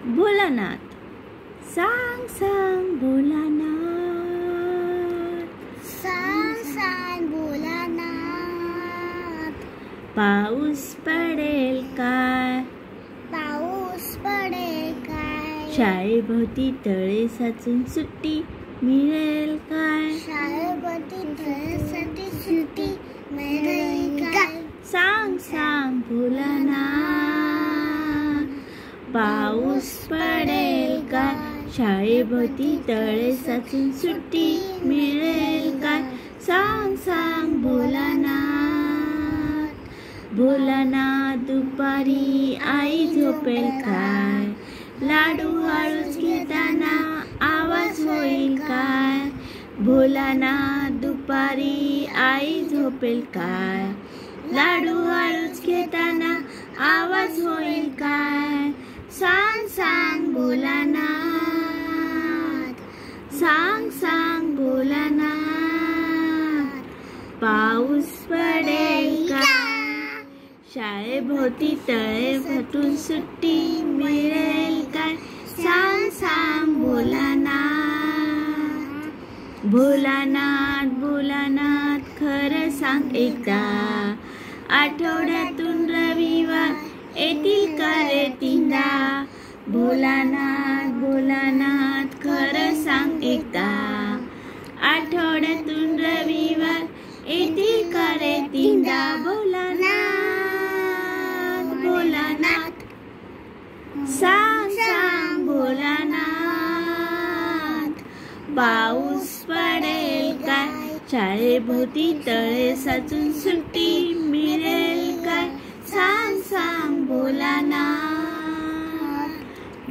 भोलानाथ सांग सांग भोलानाथ सांग सांग भोलानाथ पाऊस पडेल काय पाऊस पडेल काय शाळेभोवती तळे साचून सुट्टी मिळेल काय शाळेभोवती तळ्यासाठी सुट्टी मिळेल काय सांग सांग भोलानाथ पाऊस पडेल काय शाळेभोवती तळे साचून सुट्टी मिळेल काय सांग सांग भोलानाथ भोलानाथ दुपारी आई झोपेल काय लाडू हळूच घेताना आवाज होईल काय भोलानाथ दुपारी आई झोपेल काय लाडू हळूच घेताना आवाज होईल काय सांग सांग भोलानाथ सांग सांग भोलानाथ पाऊस पडेल काय शाळेभोवती तळे साचून सुट्टी मिळेल काय सांग सांग भोलानाथ भोलानाथ भोलानाथ खरं सांग एकदा आठवड्यातून रविवार येतील का रे तीनदा भोलानाथ भोलानाथ खरं सांग एकदा आठवड्यातून रविवार येतील का रे तीनदा भोलानाथ भोलानाथ सांग सांग भोलानाथ पाऊस पडेल काय शाळेभोवती तळे साचून सुट्टी मिळेल काय सांग सांग भोलानाथ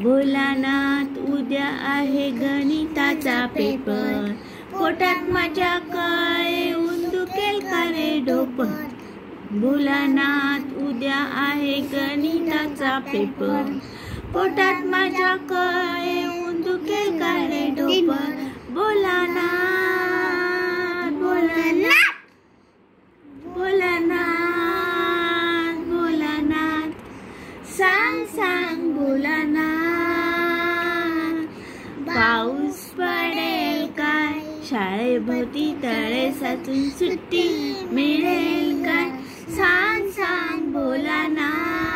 भोलानाथ उद्या आहे गणिताचा पेपर पोटात माझ्या काय दुखेल का रे डोपर भोलानाथ उद्या आहे गणिताचा पेपर पोटात माझ्या काय दुखेल का रे डोपर भोलानाथ भोलानाथ भोलानाथ भोलानाथ सांग सांग भोलानाथ पाऊस पडेल काय शाळेभोवती तळे साचून सुट्टी मिळेल काय सांग सांग भोलानाथ